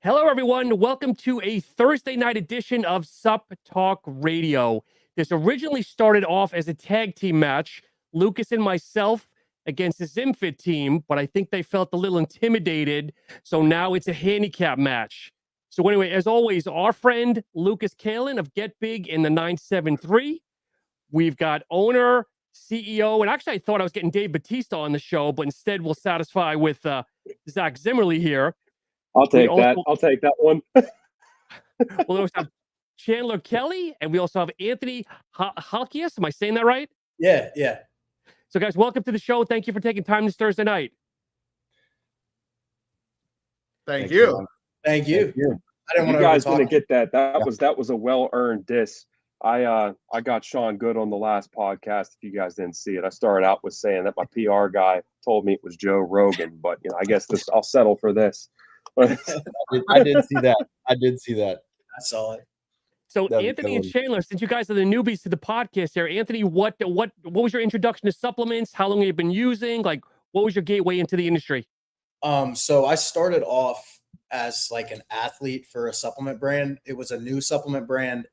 Hello, everyone. Welcome to a Thursday night edition of Sup Talk Radio. This originally started off as a tag team match, Lucas and myself against the Zimfit team, but I think they felt a little intimidated, so now it's a handicap match. So anyway, as always, our friend Lucas Kaelin of Getbiginthe973. We've got owner, CEO, and actually I thought I was getting Dave Batista on the show, but instead we'll satisfy with Zach Zimmerly here. I'll take that one. We'll also have Chandler Kelly, and we also have Anthony Halkias. Am I saying that right? Yeah. So, guys, welcome to the show. Thank you for taking time this Thursday night. Thank you. I didn't want You guys didn't get that. That was a well-earned diss. I got Sean Good on the last podcast. If you guys didn't see it, I started out with saying that my PR guy told me it was Joe Rogan, but I guess I'll settle for this. I did see that. I saw it. So Anthony and Chandler, since you guys are the newbies to the podcast here, Anthony, what was your introduction to supplements? How long have you been using? Like, what was your gateway into the industry? So I started off as like an athlete for a supplement brand. It was a new supplement brand.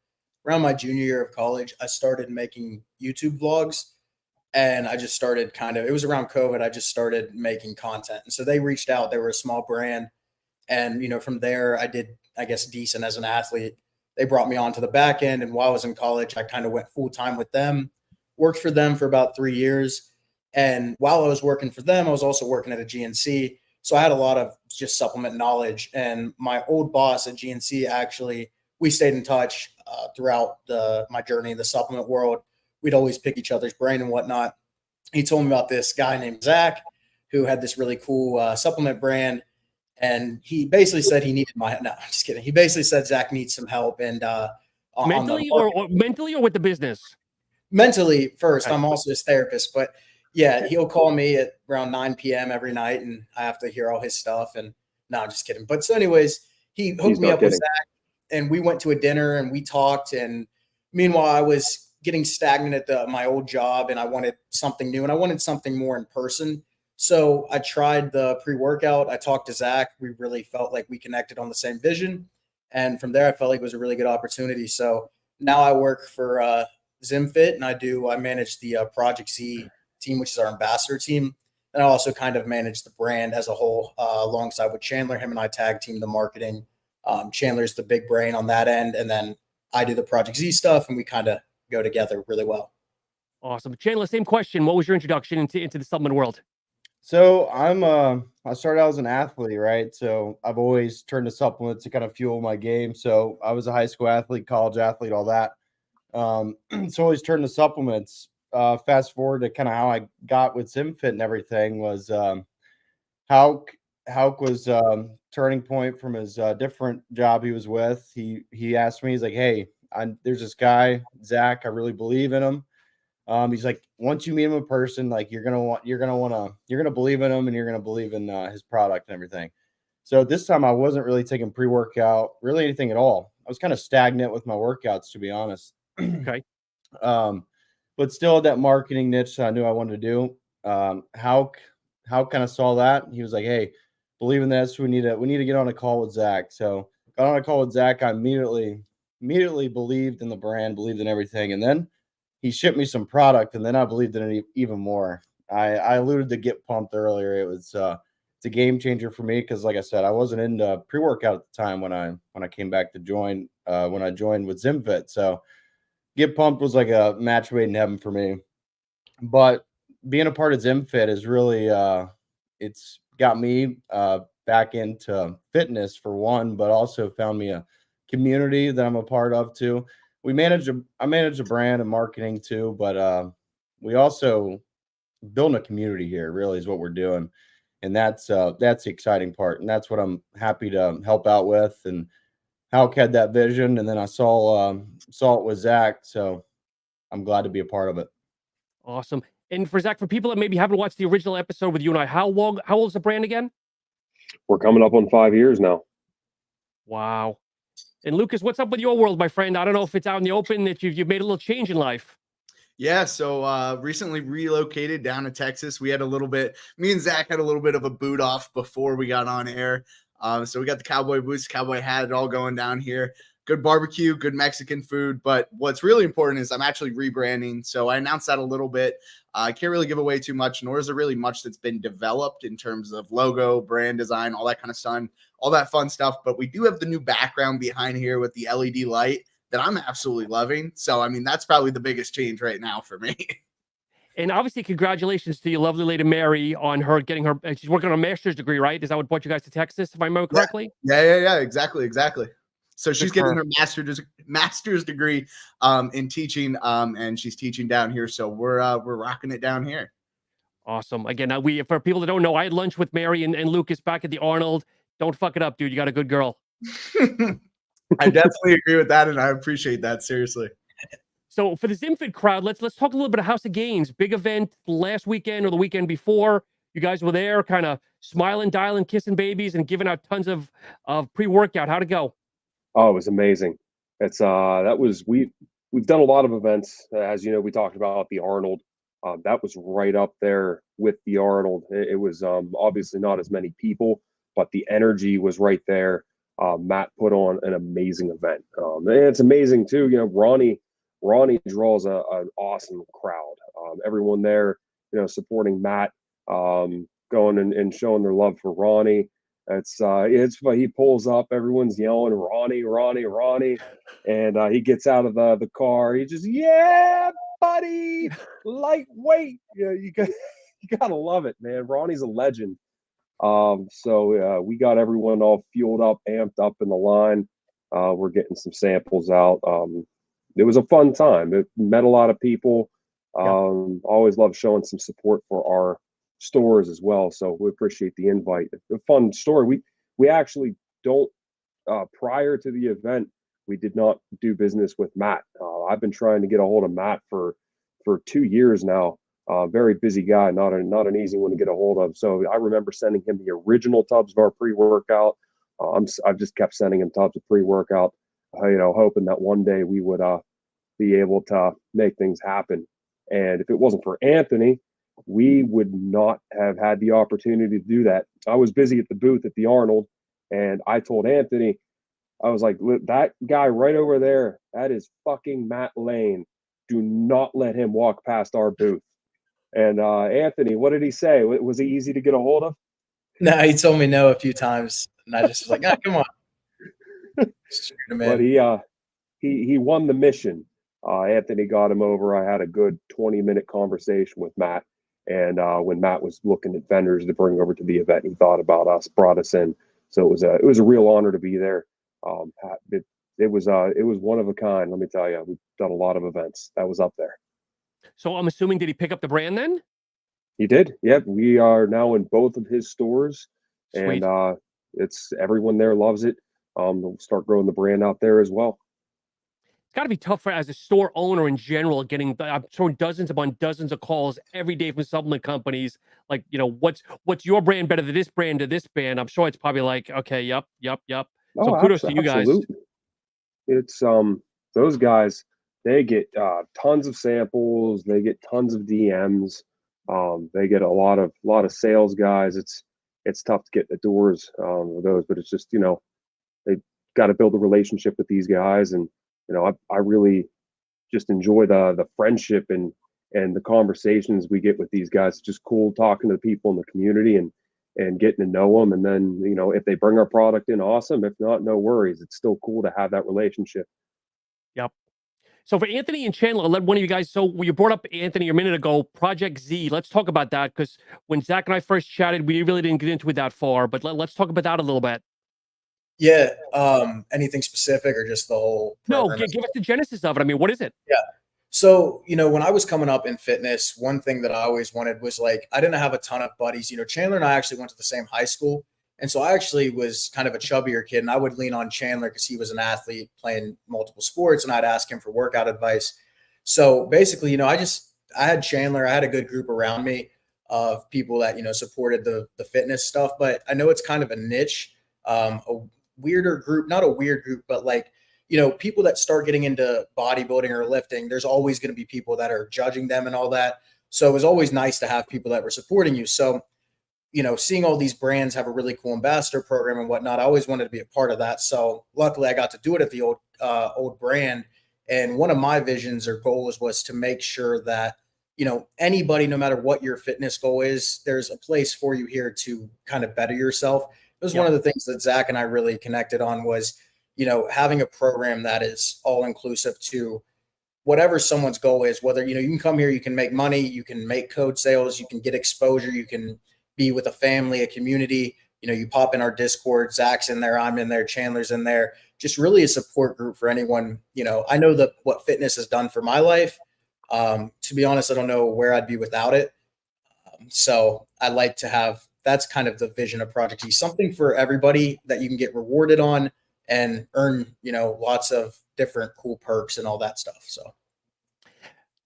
Around my junior year of college, I started making YouTube vlogs, and I just started it was around COVID. I just started making content. And so they reached out. They were a small brand. And, from there, I did, I guess, decent as an athlete. They brought me on to the back end. And while I was in college, I kind of went full time with them, worked for them for about 3 years. And while I was working for them, I was also working at a GNC. So I had a lot of just supplement knowledge. And my old boss at GNC, actually, we stayed in touch throughout my journey in the supplement world. We'd always pick each other's brain and whatnot. He told me about this guy named Zach who had this really cool supplement brand. And he basically said he needed I'm just kidding. He basically said Zach needs some help. And mentally or with the business? Mentally first. Okay. I'm also his therapist, but yeah, he'll call me at around 9 p.m. every night, and I have to hear all his stuff. And no, I'm just kidding. But so anyways, he hooked me up with Zach, and we went to a dinner and we talked. And meanwhile, I was getting stagnant at my old job, and I wanted something new, and I wanted something more in person. So I tried the pre-workout. I talked to Zach. We really felt like we connected on the same vision. And from there, I felt like it was a really good opportunity. So now I work for ZimFit, and I manage the Project Z team, which is our ambassador team. And I also kind of manage the brand as a whole alongside with Chandler. Him and I tag team the marketing. Chandler's the big brain on that end. And then I do the Project Z stuff, and we kind of go together really well. Awesome. Chandler, same question. What was your introduction into the supplement world? So I started out as an athlete, right? So I've always turned to supplements to kind of fuel my game. So I was a high school athlete, college athlete, all that. So always turned to supplements. Fast forward to kind of how I got with ZimFit and everything was Hauk was turning point from his different job he was with. He asked me, he's like, hey, there's this guy, Zach, I really believe in him. He's like, once you meet him in person, like you're gonna believe in him, and you're gonna believe in his product and everything. So this time I wasn't really taking pre-workout, really anything at all. I was kind of stagnant with my workouts, to be honest. Okay. But still that marketing niche I knew I wanted to do. How kind of saw that. He was like, hey, believe in this. We need to get on a call with Zach. So got on a call with Zach. I immediately believed in the brand, believed in everything, and then he shipped me some product, and then I believed in it even more. I alluded to Get Pumped earlier. It's a game changer for me because, like I said, I wasn't into pre-workout at the time when I came back to join when I joined with ZimFit. So Get Pumped was like a match made in heaven for me. But being a part of ZimFit is really it's got me back into fitness for one, but also found me a community that I'm a part of too. I manage a brand and marketing too, but we also build a community here. Really is what we're doing, and that's the exciting part, and that's what I'm happy to help out with. And Halk had that vision, and then I saw it with Zach, so I'm glad to be a part of it. Awesome. And for Zach, for people that maybe haven't watched the original episode with you and I, how old is the brand again? We're coming up on 5 years now. Wow. And Lucas, what's up with your world, my friend? I don't know if it's out in the open that you've made a little change in life. Yeah, so recently relocated down to Texas. Me and Zach had a little bit of a boot off before we got on air. So we got the cowboy boots, cowboy hat, it all going down here. Good barbecue, good Mexican food. But what's really important is I'm actually rebranding. So I announced that a little bit. I can't really give away too much, nor is there really much that's been developed in terms of logo, brand design, all that kind of stuff, all that fun stuff. But we do have the new background behind here with the LED light that I'm absolutely loving. So, I mean, that's probably the biggest change right now for me. And obviously, congratulations to your lovely lady Mary on her getting her. She's working on a master's degree, right? Is that what brought you guys to Texas, if I remember correctly? Yeah. Exactly. So she's for getting her. her master's degree in teaching, and she's teaching down here. So we're rocking it down here. Awesome. Again, for people that don't know, I had lunch with Mary and Lucas back at the Arnold. Don't fuck it up, dude. You got a good girl. I definitely agree with that, and I appreciate that, seriously. So for the ZinFit crowd, let's talk a little bit of House of Gains. Big event last weekend or the weekend before. You guys were there, kind of smiling, dialing, kissing babies, and giving out tons of pre-workout. How'd it go? Oh, it was amazing. It's we've done a lot of events, as you know. We talked about the Arnold. That was right up there with the Arnold. It was obviously not as many people, but the energy was right there. Matt put on an amazing event. And it's amazing too. You know, Ronnie draws an awesome crowd. Everyone there, you know, supporting Matt, going and showing their love for Ronnie. It's he pulls up, everyone's yelling Ronnie, and he gets out of the car. He just, yeah, buddy, lightweight. You gotta love it, man. Ronnie's a legend. So we got everyone all fueled up, amped up in the line. We're getting some samples out. It was a fun time. It met a lot of people. Always love showing some support for our stores as well. So we appreciate the invite. A fun story. We actually don't, prior to the event, we did not do business with Matt. I've been trying to get a hold of Matt for 2 years now. Very busy guy, not an easy one to get a hold of. So I remember sending him the original tubs of our pre-workout. I've just kept sending him tubs of pre-workout, hoping that one day we would be able to make things happen. And if it wasn't for Anthony, we would not have had the opportunity to do that. I was busy at the booth at the Arnold, and I told Anthony, I was like, that guy right over there, that is fucking Matt Lane. Do not let him walk past our booth. And Anthony, what did he say? Was he easy to get a hold of? No, he told me no a few times, and I just was like, "Oh, come on." But he won the mission. Anthony got him over. I had a good 20-minute conversation with Matt, and when Matt was looking at vendors to bring over to the event, he thought about us, brought us in. So it was a real honor to be there. It was one of a kind. Let me tell you, we've done a lot of events. That was up there. So I'm assuming, did he pick up the brand then? He did. Yep. We are now in both of his stores. Sweet. And it's everyone there loves it. We'll start growing the brand out there as well. It's got to be tough as a store owner in general, I'm sure dozens upon dozens of calls every day from supplement companies. Like, what's your brand better than this brand to this brand? I'm sure it's probably like, okay, yep. So kudos to you guys. It's those guys, they get tons of samples, they get tons of DMs, they get a lot of sales guys. It's tough to get the doors of those, but it's just, they got to build a relationship with these guys. And I really just enjoy the friendship and the conversations we get with these guys. It's just cool talking to the people in the community and getting to know them. And then, if they bring our product in, awesome. If not, no worries. It's still cool to have that relationship. Yep. So for Anthony and Chandler, let one of you guys, so you brought up Anthony a minute ago, Project Z. Let's talk about that, because when Zach and I first chatted, we really didn't get into it that far, but let's talk about that a little bit. Yeah. Anything specific or just the whole program? No, give us the genesis of it. I mean, what is it? Yeah. So, when I was coming up in fitness, one thing that I always wanted was I didn't have a ton of buddies. Chandler and I actually went to the same high school. And so I actually was kind of a chubbier kid, and I would lean on Chandler because he was an athlete playing multiple sports, and I'd ask him for workout advice. So basically, I had Chandler, I had a good group around me of people that, supported the fitness stuff, but I know it's kind of a niche, a weirder group, not a weird group, but people that start getting into bodybuilding or lifting, there's always going to be people that are judging them and all that. So it was always nice to have people that were supporting you. So seeing all these brands have a really cool ambassador program and whatnot, I always wanted to be a part of that. So luckily I got to do it at the old brand. And one of my visions or goals was to make sure that, anybody, no matter what your fitness goal is, there's a place for you here to kind of better yourself. It was one of the things that Zach and I really connected on was, having a program that is all inclusive to whatever someone's goal is, whether, you can come here, you can make money, you can make code sales, you can get exposure, you can be with a family, a community, you pop in our Discord, Zach's in there, I'm in there, Chandler's in there, just really a support group for anyone. I know that what fitness has done for my life. To be honest, I don't know where I'd be without it. So I like to have, that's kind of the vision of Project Z, something for everybody that you can get rewarded on and earn, lots of different cool perks and all that stuff. So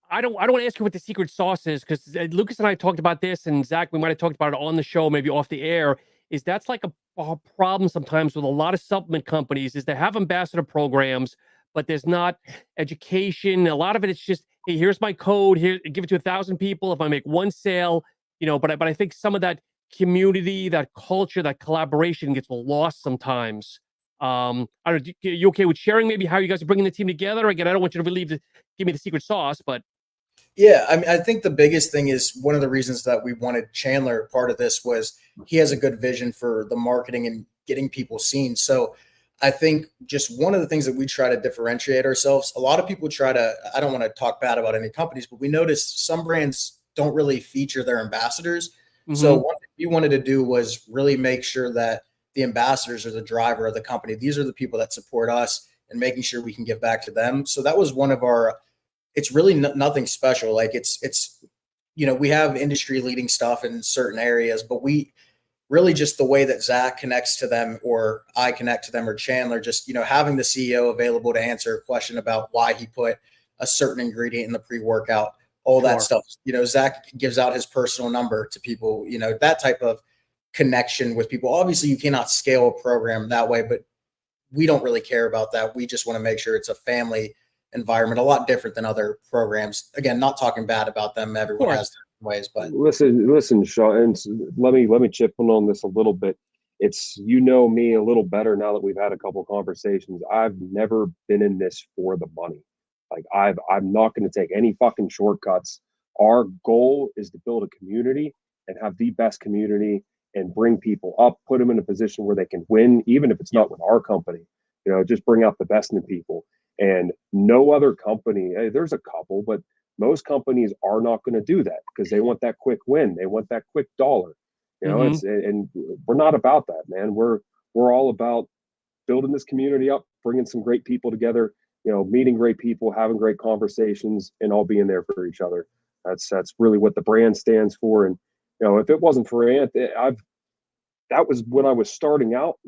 I don't want to ask you what the secret sauce is, because Lucas and I talked about this, and Zach, we might have talked about it on the show, maybe off the air. Is that's like a problem sometimes with a lot of supplement companies, is they have ambassador programs, but there's not education. A lot of it, it's just, hey, here's my code, here, give it to 1,000 people if I make one sale, but I think some of that community, that culture, that collaboration gets lost sometimes. I don't know, you okay with sharing maybe how you guys are bringing the team together? Again, I don't want you to give me the secret sauce, but. Yeah, I mean, I think the biggest thing is one of the reasons that we wanted Chandler part of this was he has a good vision for the marketing and getting people seen. So I think just one of the things that we try to differentiate ourselves, a lot of people I don't want to talk bad about any companies, but we noticed some brands don't really feature their ambassadors. Mm-hmm. So what we wanted to do was really make sure that the ambassadors are the driver of the company. These are the people that support us and making sure we can give back to them. So that was one of our, it's really nothing special. Like it's, we have industry leading stuff in certain areas, but we really just the way that Zach connects to them or I connect to them or Chandler, just, having the CEO available to answer a question about why he put a certain ingredient in the pre-workout, all that stuff. Zach gives out his personal number to people, that type of connection with people. Obviously you cannot scale a program that way, but we don't really care about that. We just want to make sure it's a family environment, a lot different than other programs. Again, not talking bad about them. Everyone has different ways, but listen, Sean, and let me chip in on this a little bit. It's, me a little better now that we've had a couple conversations. I've never been in this for the money. Like I'm not going to take any fucking shortcuts. Our goal is to build a community and have the best community and bring people up, put them in a position where they can win, even if it's not with our company. Just bring out the best in people. And no other company, there's a couple, but most companies are not going to do that because they want that quick win. They want that quick dollar. And we're not about that, man. We're all about building this community up, bringing some great people together, meeting great people, having great conversations, and all being there for each other. That's really what the brand stands for. And, if it wasn't for Ant, that was when I was starting out,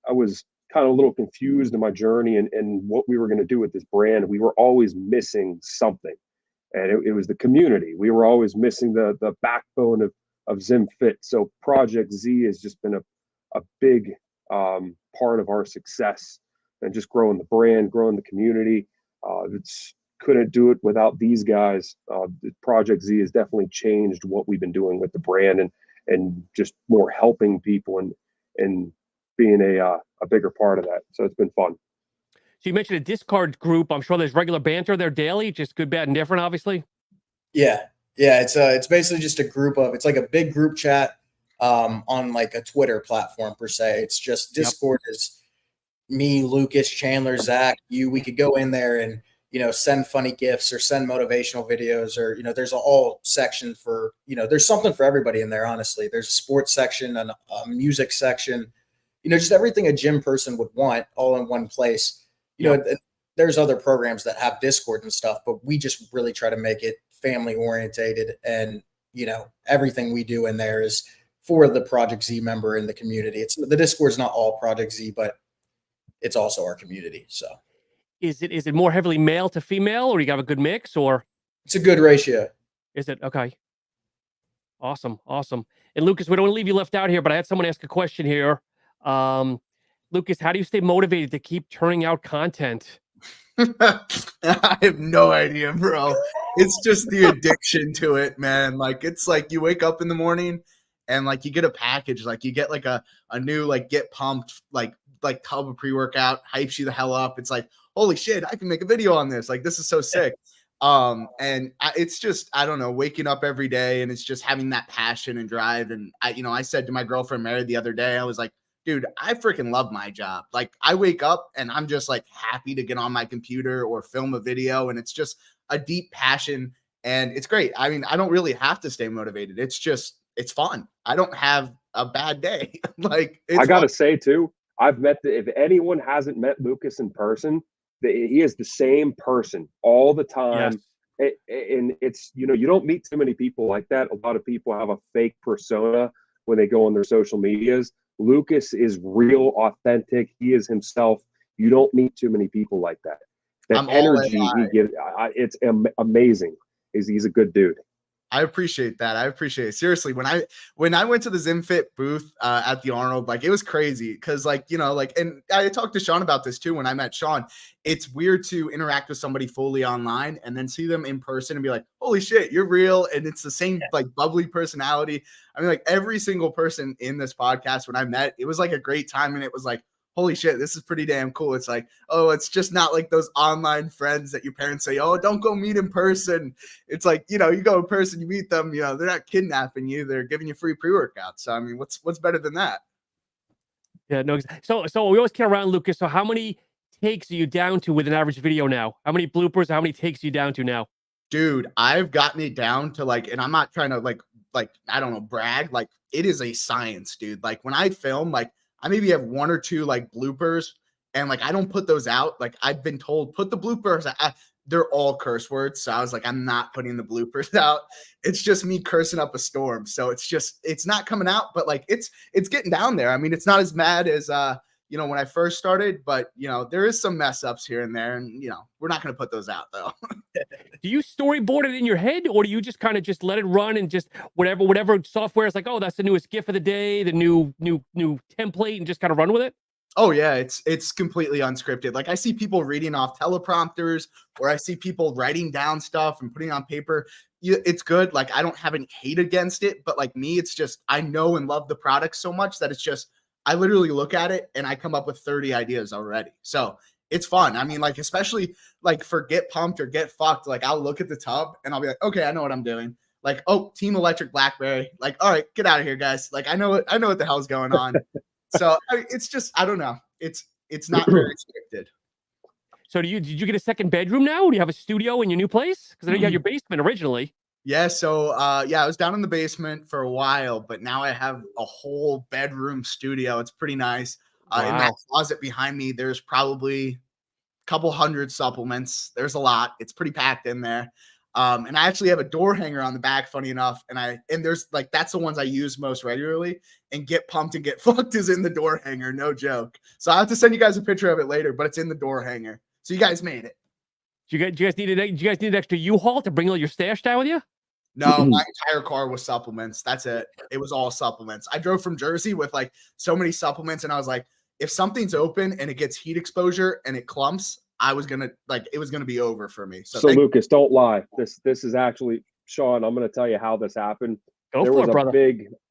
I was kind of a little confused in my journey and what we were going to do with this brand. We were always missing something, and it was the community. We were always missing the backbone of ZimFit. So Project Z has just been a big part of our success and just growing the brand, growing the community. Couldn't do it without these guys. Project Z has definitely changed what we've been doing with the brand and just more helping people and being a bigger part of that. So it's been fun. So you mentioned a Discord group. I'm sure there's regular banter there daily, just good, bad, and different, obviously. Yeah. It's basically just a group of, it's like a big group chat on like a Twitter platform per se. It's just Discord is me, Lucas, Chandler, Zach, we could go in there and, send funny GIFs or send motivational videos or, there's all section for, there's something for everybody in there. Honestly, there's a sports section and a music section, just everything a gym person would want all in one place. There's other programs that have Discord and stuff, but we just really try to make it family orientated. And, everything we do in there is for the Project Z member in the community. The Discord's not all Project Z, but it's also our community. So is it more heavily male to female, or you have a good mix, or? It's a good ratio. Is it? Okay. Awesome. And Lucas, we don't want to leave you left out here, but I had someone ask a question here. Lucas, how do you stay motivated to keep turning out content? I have no idea, bro. It's just the addiction to it, man. Like, it's like you wake up in the morning and like you get a package, like you get like a new like get pumped like tub of pre-workout, hypes you the hell up. It's like, holy shit, I can make a video on this. Like this is so sick. It's just, I don't know, waking up every day and it's just having that passion and drive. And I said to my girlfriend Mary the other day, I was like, dude, I freaking love my job. Like I wake up and I'm just like happy to get on my computer or film a video. And it's just a deep passion and it's great. I mean, I don't really have to stay motivated. It's fun. I don't have a bad day. Like I got to say too, if anyone hasn't met Lucas in person, he is the same person all the time. Yes. And it's, you don't meet too many people like that. A lot of people have a fake persona when they go on their social medias. Lucas is real, authentic. He is himself. You don't meet too many people like that. The energy he gives, it's amazing. He's a good dude. I appreciate that. I appreciate it. Seriously, when I went to the ZinFit booth at the Arnold, like it was crazy because and I talked to Sean about this too when I met Sean. It's weird to interact with somebody fully online and then see them in person and be like, holy shit, you're real. And it's the same like bubbly personality. I mean, like every single person in this podcast when I met, it was like a great time. And it was like, holy shit, this is pretty damn cool. It's like, oh, it's just not like those online friends that your parents say, oh, don't go meet in person. It's like, you go in person, you meet them, they're not kidnapping you. They're giving you free pre-workouts. So, I mean, what's better than that? Yeah, no. So we always kid around, Lucas. So how many takes are you down to with an average video now? How many bloopers, how many takes are you down to now? Dude, I've gotten it down to like, and I'm not trying to like, I don't know, brag. Like it is a science, dude. Like when I film, like, I maybe have one or two like bloopers and like I don't put those out. Like I've been told put the bloopers out. They're all curse words. So I was like, I'm not putting the bloopers out. It's just me cursing up a storm. So it's not coming out, but like it's getting down there. I mean, it's not as mad as when I first started, but there is some mess ups here and there. And we're not going to put those out though. Do you storyboard it in your head or do you just kind of just let it run and just whatever software is like, oh, that's the newest GIF of the day, the new template and just kind of run with it? Oh yeah, it's completely unscripted. Like I see people reading off teleprompters or I see people writing down stuff and putting it on paper. It's good. Like I don't have any hate against it, but like me, it's just, I know and love the product so much that it's just, I literally look at it and I come up with 30 ideas already. So it's fun. I mean, like, especially like for get pumped or get fucked, like I'll look at the tub and I'll be like, okay, I know what I'm doing. Like, oh, Team Electric Blackberry. Like, all right, get out of here, guys. Like, I know what the hell's going on. So it's just, I don't know. It's not very scripted. So did you get a second bedroom now? Do you have a studio in your new place? Because I know you had your basement originally. Yeah. So I was down in the basement for a while, but now I have a whole bedroom studio. It's pretty nice. Wow. In that closet behind me, there's probably a couple hundred supplements. There's a lot. It's pretty packed in there. And I actually have a door hanger on the back, funny enough. And there's like, that's the ones I use most regularly, and get pumped and get fucked is in the door hanger. No joke. So I have to send you guys a picture of it later, but it's in the door hanger. So you guys made it. Do you guys need an extra U-Haul to bring all your stash down with you? No, my entire car was supplements. That's it. It was all supplements. I drove from Jersey with like so many supplements. And I was like, if something's open and it gets heat exposure and it clumps, it was going to be over for me. So Lucas, don't lie. This is actually, Sean, I'm going to tell you how this happened. There was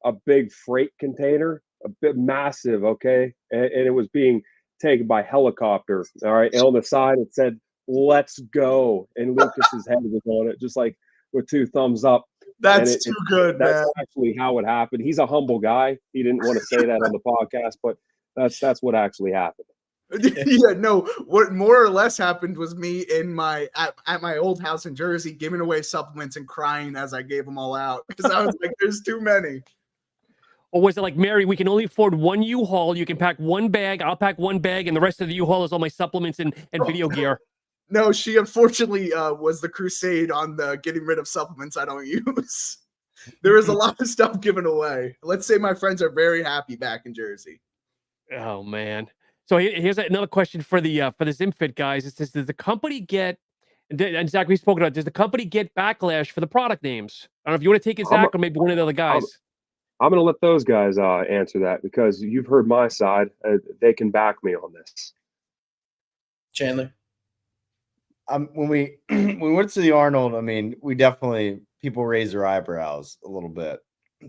a big freight container, a bit massive. Okay. And it was being taken by helicopter. All right. And on the side, it said, let's go. And Lucas's head was on it, just like with two thumbs up. That's too good, man. That's actually how it happened. He's a humble guy. He didn't want to say that on the podcast, but that's what actually happened. Yeah, no, what more or less happened was me at my old house in Jersey giving away supplements and crying as I gave them all out because I was like, there's too many. Or was it like, Mary, we can only afford one U-Haul. You can pack one bag. I'll pack one bag. And the rest of the U-Haul is all my supplements and video gear. No, she unfortunately was the crusade on the getting rid of supplements I don't use. There was a lot of stuff given away. Let's say my friends are very happy back in Jersey. Oh, man. So here's another question for the ZimFit guys. It says, does the company get, and Zach, we spoke about, does the company get backlash for the product names? I don't know if you want to take it, Zach, or maybe one of the other guys. I'm going to let those guys answer that because you've heard my side. They can back me on this. Chandler? When we went to the Arnold, I mean, people raised their eyebrows a little bit,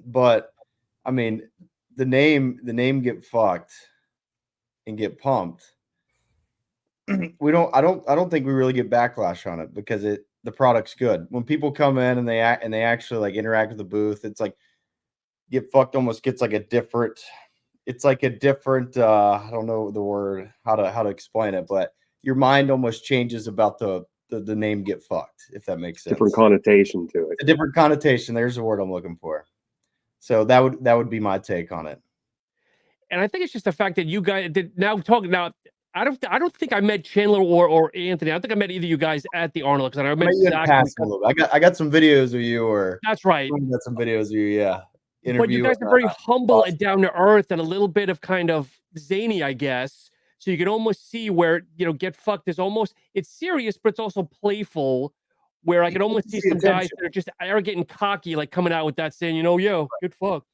but I mean, the name Get Fucked and Get Pumped. I don't think we really get backlash on it because the product's good. When people come in and they actually like interact with the booth, it's like Get Fucked almost gets like a different, I don't know the word, how to explain it, but your mind almost changes about the name Get Fucked, if that makes sense. Different connotation to it. A different connotation. There's the word I'm looking for. So that would be my take on it. And I think it's just the fact that you guys did now talking now. I don't think I met Chandler or Anthony. I don't think I met either of you guys at the Arnold because I met you Zach. a little bit. I got some videos of you, or that's right. I got some videos of you, yeah. But you guys are very humble and down to earth and a little bit of kind of zany, I guess. So you can almost see where, Get Fucked is almost, it's serious, but it's also playful, where I can almost see some guys that are just arrogant and cocky, like coming out with that saying, yo, get fucked.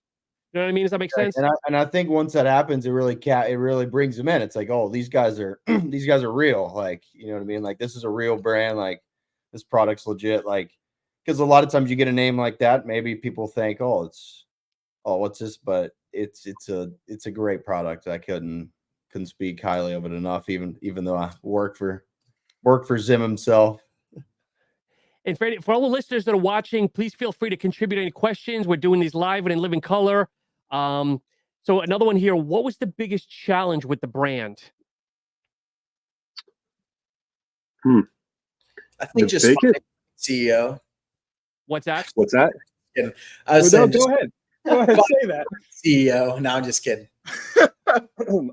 You know what I mean? Does that make sense? And I think once that happens, it really brings them in. It's like, oh, these guys are real. Like, you know what I mean? Like, this is a real brand. Like, this product's legit. Like, because a lot of times you get a name like that, maybe people think, what's this? But it's a great product. I couldn't speak highly of it enough, even though I work for Zim himself. And for all the listeners that are watching, please feel free to contribute any questions. We're doing these live and in living color. So another one here. What was the biggest challenge with the brand? I think just CEO. What's that? What's that? I was saying, go ahead. Go ahead, say that. CEO. No, I'm just kidding.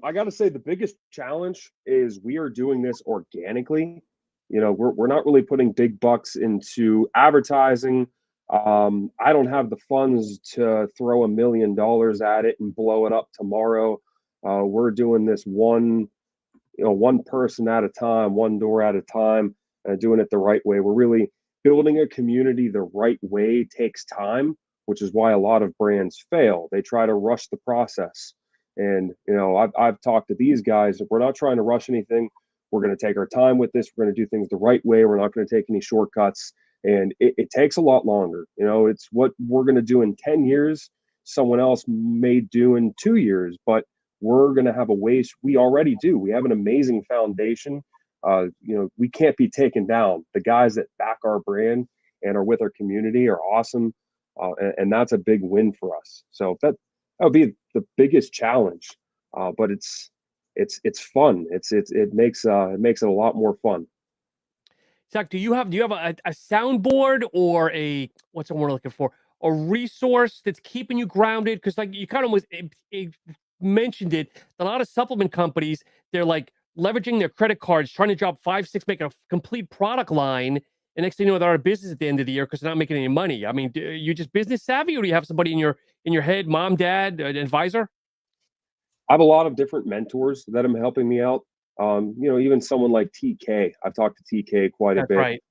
I got to say the biggest challenge is we are doing this organically. We're not really putting big bucks into advertising. I don't have the funds to throw $1 million at it and blow it up tomorrow. We're doing this one person at a time, one door at a time, doing it the right way. We're really building a community the right way takes time, which is why a lot of brands fail. They try to rush the process. And, I've talked to these guys. We're not trying to rush anything. We're going to take our time with this. We're going to do things the right way. We're not going to take any shortcuts. And it takes a lot longer. It's what we're going to do in 10 years. Someone else may do in 2 years, but we're going to have a ways. We already do. We have an amazing foundation. We can't be taken down. The guys that back our brand and are with our community are awesome. And that's a big win for us. So that would be the biggest challenge. But it's fun. It makes it a lot more fun. Zach, do you have a soundboard or what's the word I'm looking for? A resource that's keeping you grounded? Because like you kind of mentioned it, a lot of supplement companies, they're like leveraging their credit cards, trying to drop 5, 6, make a complete product line. And next thing you know, they're out of business at the end of the year because they're not making any money. I mean, are you just business savvy, or do you have somebody in your head, mom, dad, an advisor? I have a lot of different mentors that are helping me out. Even someone like TK. I've talked to TK quite a bit. Right.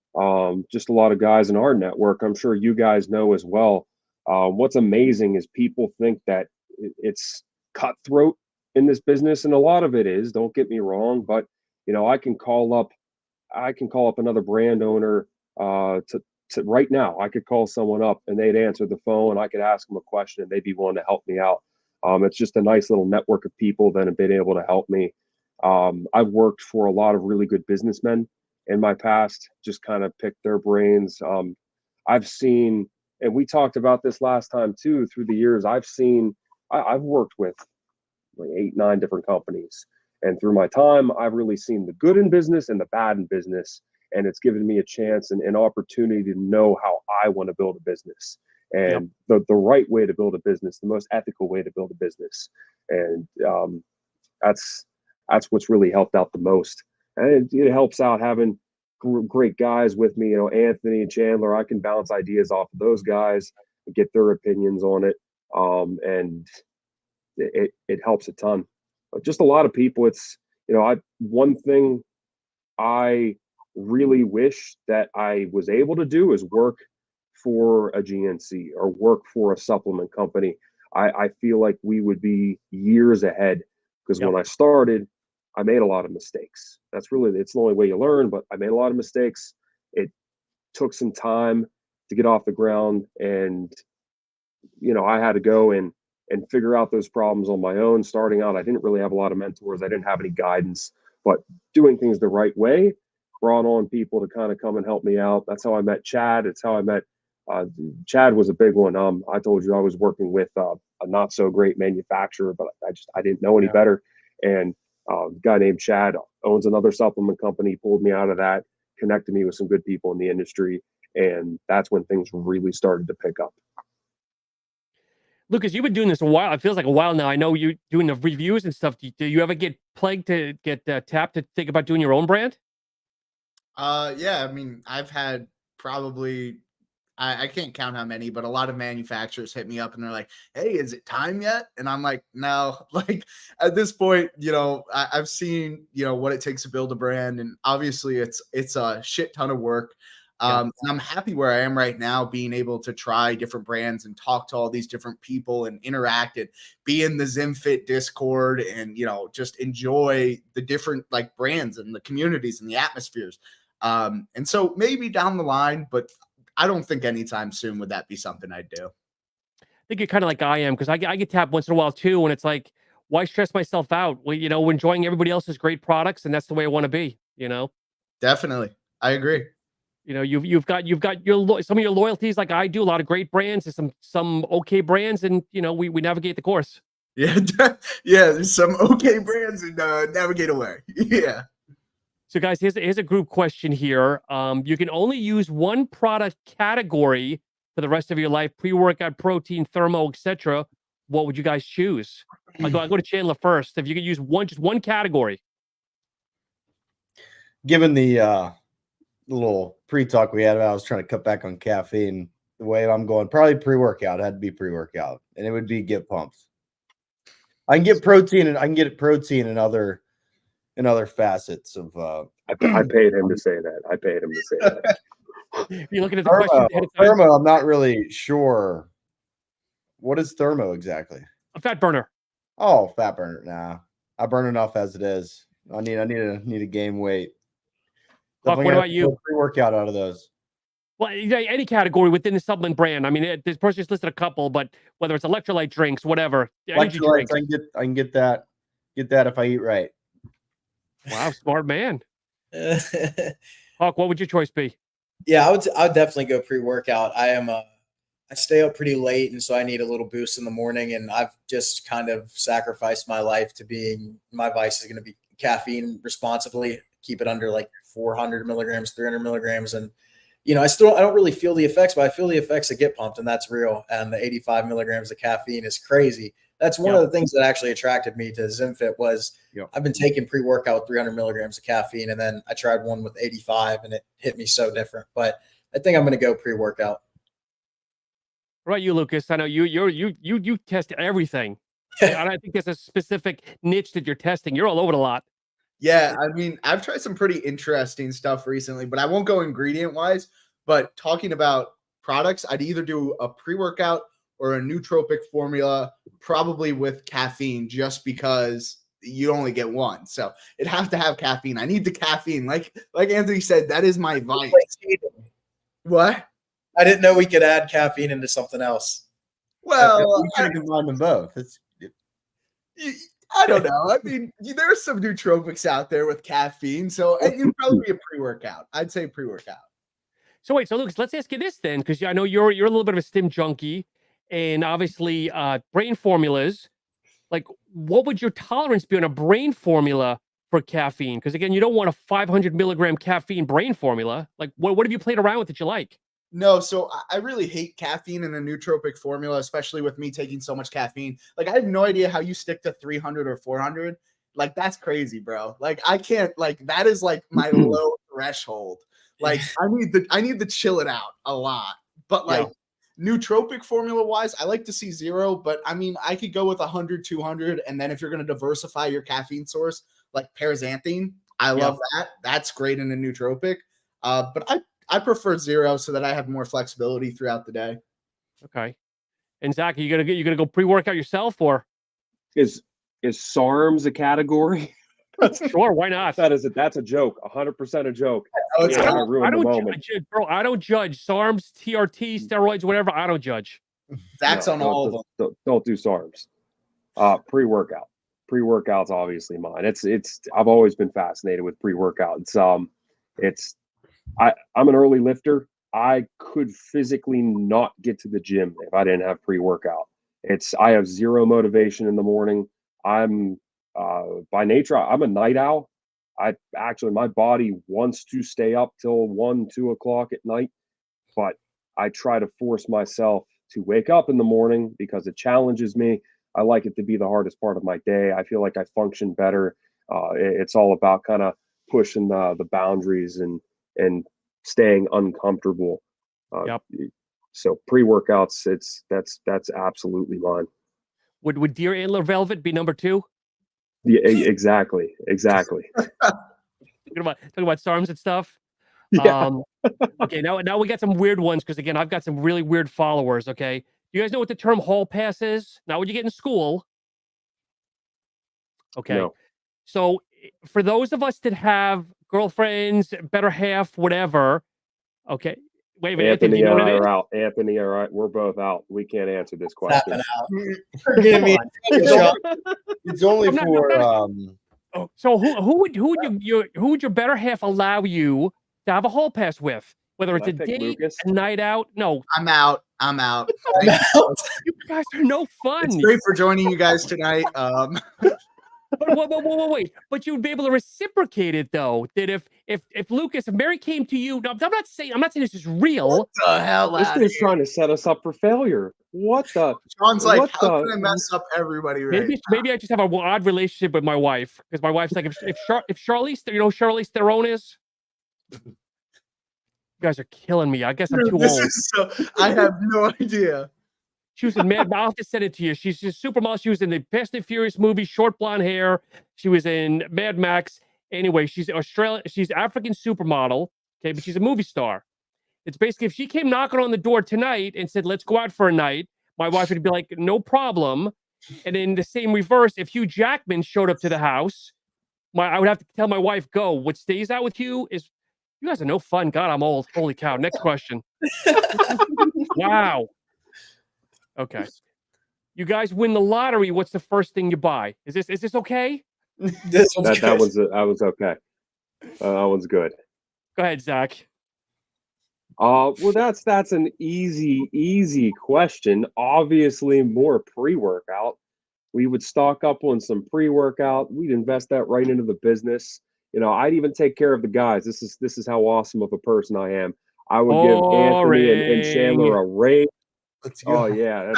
Just a lot of guys in our network. I'm sure you guys know as well. What's amazing is people think that it's cutthroat in this business, and a lot of it is. Don't get me wrong, but I can call up another brand owner to right now. I could call someone up and they'd answer the phone. I could ask them a question and they'd be willing to help me out. It's just a nice little network of people that have been able to help me. I've worked for a lot of really good businessmen in my past, just kind of picked their brains. I've seen, and we talked about this last time too, through the years, I've worked with like 8, 9 different companies. And through my time, I've really seen the good in business and the bad in business. And it's given me a chance and an opportunity to know how I want to build a business. And the right way to build a business, the most ethical way to build a business. And that's what's really helped out the most. And it helps out having great guys with me, Anthony and Chandler. I can bounce ideas off of those guys and get their opinions on it. And it helps a ton. But just a lot of people, it's, one thing I really wish that I was able to do is work for a GNC or work for a supplement company. I feel like we would be years ahead because when I started, I made a lot of mistakes. It's the only way you learn, but I made a lot of mistakes. It took some time to get off the ground, and I had to go and and figure out those problems on my own. Starting out, I didn't really have a lot of mentors. I didn't have any guidance, but doing things the right way, brought on people to kind of come and help me out. That's how I met Chad. It's how I met Chad was a big one. I told you I was working with a not so great manufacturer, but I didn't know any better. And a guy named Chad owns another supplement company, pulled me out of that, connected me with some good people in the industry. And that's when things really started to pick up. Lucas, you've been doing this a while. It feels like a while now. I know you doing the reviews and stuff. Do you ever get plagued to get tapped to think about doing your own brand? Yeah, I mean, I've had probably, I can't count how many, but a lot of manufacturers hit me up and they're like, hey, is it time yet? And I'm like, no, like at this point, I've seen, what it takes to build a brand. And obviously it's a shit ton of work. And I'm happy where I am right now, being able to try different brands and talk to all these different people and interact and be in the ZinFit Discord and, just enjoy the different like brands and the communities and the atmospheres. And so maybe down the line, but I don't think anytime soon would that be something I'd do. I think you're kind of like I am, because I get tapped once in a while too, and it's like, why stress myself out? Well, we're enjoying everybody else's great products, and that's the way I want to be. Definitely, I agree. You've got your some of your loyalties, like I do. A lot of great brands and some okay brands, and we navigate the course. Yeah, yeah. There's some okay brands and navigate away. Yeah. So guys, here's a group question here. You can only use one product category for the rest of your life: pre-workout, protein, thermo, etc. What would you guys choose? I'll go to Chandler first. If you could use just one category. Given the little pre-talk we had about I was trying to cut back on caffeine, the way I'm going, probably pre-workout. It had to be pre-workout, and it would be Get Pumped. I can get protein in other facets of I paid him to say that. You're looking at the question. Thermo, I'm not really sure. What is thermo exactly? A fat burner. Oh, fat burner. Nah, I burn enough as it is. I need to gain weight. Buck, what about you? Pre-workout out of those. Well, any category within the supplement brand. I mean, this person just listed a couple, but whether it's electrolyte drinks, whatever. Electrolytes, I can get that. Get that if I eat right. Wow, smart man. Hawk, what would your choice be? Yeah, I would definitely go pre-workout. I stay up pretty late, and so I need a little boost in the morning, and I've just kind of sacrificed my life to being, my vice is going to be caffeine responsibly, keep it under like 400 milligrams, 300 milligrams. And, I don't really feel the effects, but I feel the effects of Get Pumped, and that's real. And the 85 milligrams of caffeine is crazy. That's one of the things that actually attracted me to ZinFit was I've been taking pre-workout with 300 milligrams of caffeine, and then I tried one with 85, and it hit me so different. But I think I'm going to go pre-workout. What about you, Lucas? I know you test everything. And I think there's a specific niche that you're testing. You're all over the lot. Yeah, I mean, I've tried some pretty interesting stuff recently, but I won't go ingredient-wise. But talking about products, I'd either do a pre-workout or a nootropic formula, probably with caffeine, just because you only get one. So it has to have caffeine. I need the caffeine. Like Anthony said, that is my vice. What? I didn't know we could add caffeine into something else. Well, we could combine them both. I don't know. I mean, there's some nootropics out there with caffeine, so it'd probably be a pre-workout. I'd say pre-workout. So wait, Lucas, let's ask you this then, because I know you're a little bit of a stim junkie, and obviously brain formulas. Like, what would your tolerance be on a brain formula for caffeine? Because again, you don't want a 500 milligram caffeine brain formula. Like, what have you played around with that you like? No, so I really hate caffeine in a nootropic formula, especially with me taking so much caffeine. Like, I have no idea how you stick to 300 or 400. Like, that's crazy, bro. Like, I can't, like, that is like my low threshold. Like, I need to chill it out a lot. But like nootropic formula wise, I like to see 0, but I mean, I could go with 100, 200. And then if you're going to diversify your caffeine source, like paraxanthine, I love that. That's great in a nootropic. But I prefer 0 so that I have more flexibility throughout the day. Okay. And Zach, you gonna go pre-workout yourself, or is SARMs a category? Sure, why not? That's a joke, 100% a joke. I don't judge, bro. I don't judge SARMs, TRT, steroids, whatever. I don't judge. Zach's on all of them. Don't do SARMs. Pre-workout. Pre-workout's obviously mine. I've always been fascinated with pre-workout. I'm an early lifter. I could physically not get to the gym if I didn't have pre-workout. I have zero motivation in the morning. I'm by nature, I'm a night owl. My body wants to stay up till 1, 2 o'clock at night, but I try to force myself to wake up in the morning because it challenges me. I like it to be the hardest part of my day. I feel like I function better. It's all about kind of pushing the boundaries and staying uncomfortable. Yep. So pre-workouts, that's absolutely mine. Would deer antler velvet be number 2? Yeah, exactly. Talking about SARMs and stuff. Yeah. Okay, now we got some weird ones because again, I've got some really weird followers. Okay, you guys know what the term hall pass is? Not what you get in school. Okay, No. so for those of us that have girlfriends, better half, whatever. Okay, wait a minute, Anthony you know and what I it is? are out. Anthony, all right, we're both out. We can't answer this question. Tapping out. Forgive me. It's only I'm not- for Oh, so who would your better half allow you to have a hall pass with? Whether it's I a pick date, Lucas. a night out? No, I'm out. you guys are no fun. It's great for joining you guys tonight. But wait. But you'd be able to reciprocate it though. That if Mary came to you, no, I'm not saying this is real. What the hell? This dude's trying to set us up for failure. What the? Sean's like, what how can I mess up everybody right Maybe I just have an odd relationship with my wife because my wife's like if Charlize, you know who Charlize Theron is. You guys are killing me. I guess I'm too old. I have no idea. She was in Mad. I'll have to send it to you. She's a supermodel. She was in the Fast and Furious movie, short blonde hair. She was in Mad Max. Anyway, she's Australian. She's African supermodel. Okay, but she's a movie star. It's basically if she came knocking on the door tonight and said, "Let's go out for a night," my wife would be like, "No problem." And in the same reverse, if Hugh Jackman showed up to the house, I would have to tell my wife, "Go." What stays out with you is you guys are no fun. God, I'm old. Holy cow. Next question. Wow. Okay. You guys win the lottery. What's the first thing you buy? Is this okay? This one's That good. was okay. That one's good. Go ahead, Zach. Well, that's an easy question. Obviously, more pre-workout. We would stock up on some pre-workout. We'd invest that right into the business. You know, I'd even take care of the guys. This is how awesome of a person I am. I would give Anthony and Chandler a raise. let's go. Oh yeah,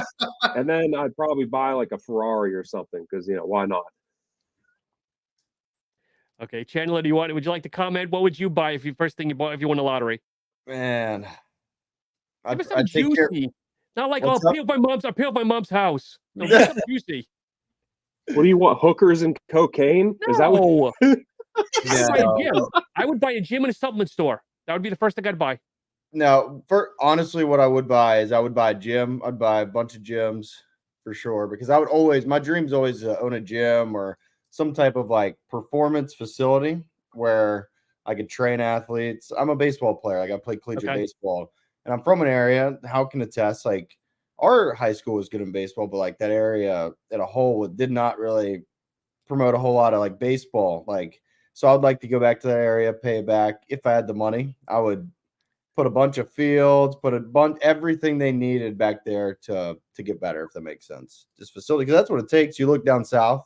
and then I'd probably buy like a Ferrari or something because why not? Okay, Chandler, would you like to comment? What would you buy if you bought if you won the lottery? Man, Give us something juicy. Not like What's I'll up? pay off my mom's house. No, give us something juicy. What do you want? Hookers and cocaine? Is that what? No. No. I would buy a gym and a supplement store. That would be the first thing I'd buy. No, honestly, what I would buy is I would buy a gym. I'd buy a bunch of gyms for sure because my dream's always to own a gym or some type of like performance facility where I could train athletes. I'm a baseball player. Like I played collegiate baseball and I'm from an area. How can attest like our high school was good in baseball, but like that area at a whole did not really promote a whole lot of like baseball. Like, so I'd like to go back to that area, pay it back. If I had the money, I would put a bunch of fields, everything they needed back there to get better, if that makes sense. Just facility, because that's what it takes. You look down south,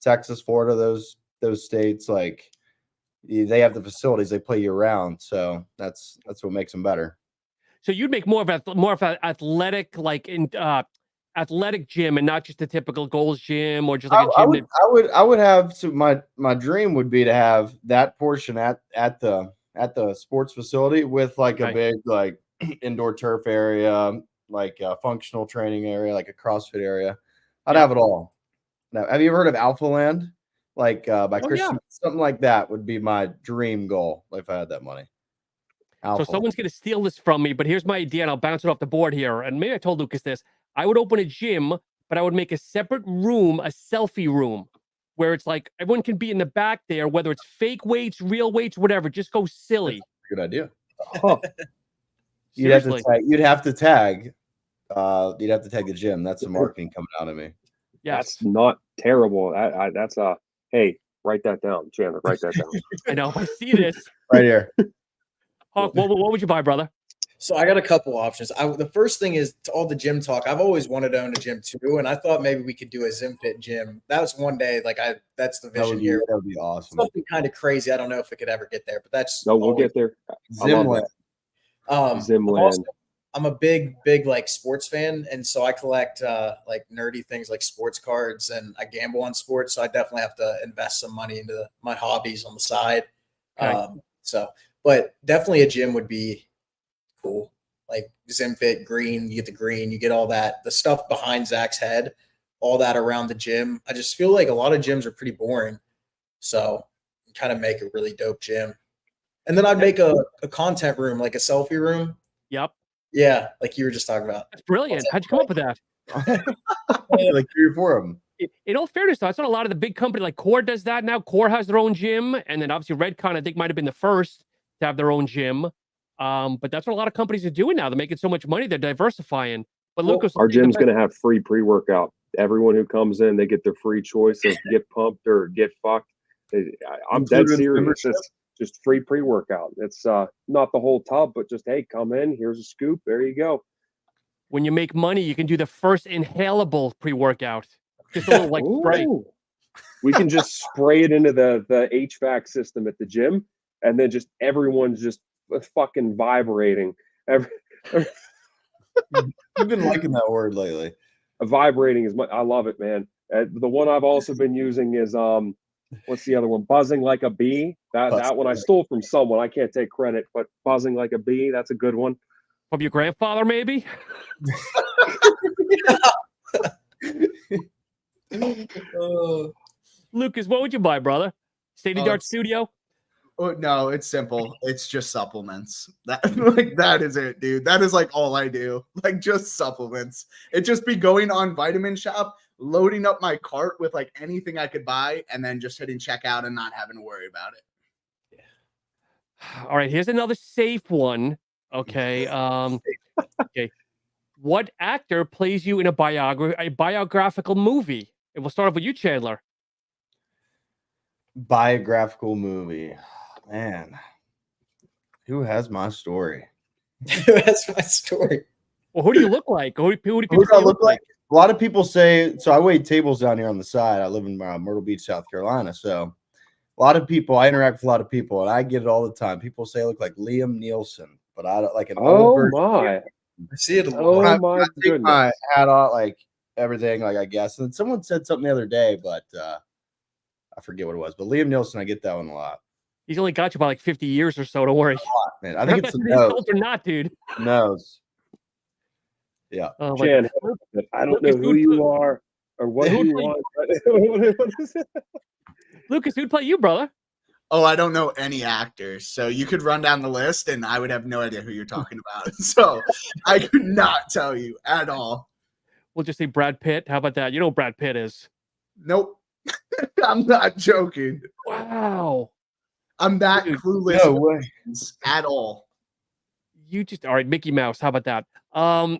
Texas, Florida, those states, like they have the facilities, they play year round. So that's what makes them better. So you'd make more of an athletic, like in athletic gym, and not just a typical Gold's Gym or just like a gym. I would have. So my dream would be to have that portion at the sports facility with like a big like indoor turf area, like a functional training area, like a CrossFit area. I'd have it all. Now, have you ever heard of Alpha Land? Like by Christian, something like that would be my dream goal if I had that money. Alpha. So someone's going to steal this from me, but here's my idea, and I'll bounce it off the board here. And maybe I told Lucas this. I would open a gym, but I would make a separate room, a selfie room, where it's like everyone can be in the back there, whether it's fake weights, real weights, whatever. Just go silly. Good idea. Huh. You'd have to tag. you'd have to tag the gym. That's the marketing coming out of me. Yes. That's not terrible. That's hey, write that down, Chandler. Write that down. I know. I see this. Right here. Hawk, what would you buy, brother? So I got a couple options. The first thing is to all the gym talk. I've always wanted to own a gym too, and I thought maybe we could do a Zimfit gym. That was one day, that's the vision here. That would be awesome. Something kind of crazy. I don't know if it could ever get there, but that's No, we'll get there. Zimland. Zimland. I'm a big like sports fan, and so I collect like nerdy things like sports cards, and I gamble on sports. So I definitely have to invest some money into my hobbies on the side. Okay. But definitely a gym would be cool. Like Zimfit green, you get the green, you get all that, the stuff behind Zach's head, all that around the gym. I just feel like a lot of gyms are pretty boring. So kind of make a really dope gym. And then I'd make a content room, like a selfie room. Yep. Yeah, like you were just talking about. That's brilliant. How'd you come up with that? Like 3 or 4 of them. In all fairness, though, I saw a lot of the big company like Core does that now. Core has their own gym, and then obviously Redcon, I think, might have been the first to have their own gym. But that's what a lot of companies are doing now. They're making so much money, they're diversifying. But Lucas, Our gym's going to have free pre-workout. Everyone who comes in, they get their free choice of get pumped or get fucked. I'm dead serious. It's just free pre-workout. It's not the whole tub, but just, hey, come in. Here's a scoop. There you go. when you make money, you can do the first inhalable pre-workout. Just a little like spray. We can just spray it into the HVAC system at the gym, and then just everyone's just fucking vibrating. You've been liking that word lately. Vibrating is I love it, man. The one I've also been using is what's the other one? Buzzing like a bee. That one I stole from someone. I can't take credit, but buzzing like a bee, that's a good one. From your grandfather, maybe? Lucas, what would you buy, brother? State-of-the-art studio? Oh, no, it's simple. It's just supplements. That is it, dude. That is like all I do. Like just supplements. It just be going on Vitamin Shop, loading up my cart with like anything I could buy, and then just hitting checkout and not having to worry about it. All right, here's another safe one. Okay. Okay. What actor plays you in a biographical movie? And we'll start off with you, Chandler. Biographical movie. Man. Who has my story? That's my story. Well, who do you look like? Who do people Who do say I you look like? A lot of people say, so I wait tables down here on the side. I live in Myrtle Beach, South Carolina. So a lot of people, I interact with a lot of people, and I get it all the time. People say I look like Liam Neeson, but I don't like an old version. My. I see it a Oh lot. my I take goodness. my hat off, like everything, like I guess. And someone said something the other day, but I forget what it was. But Liam Neeson, I get that one a lot. He's only got you by like 50 years or so. Don't worry. Man, I think it's the his nose. or not, dude. Nose. Yeah. Oh my Jan, God. I don't know who you are or what you want. What is it? Lucas, who'd play you, brother? Oh, I don't know any actors. So you could run down the list and I would have no idea who you're talking about. So I could not tell you at all. We'll just say Brad Pitt. How about that? You know who Brad Pitt is. Nope. I'm not joking. Wow. I'm that Dude, clueless No way. at all. You just all right, Mickey Mouse. How about that? Hawk,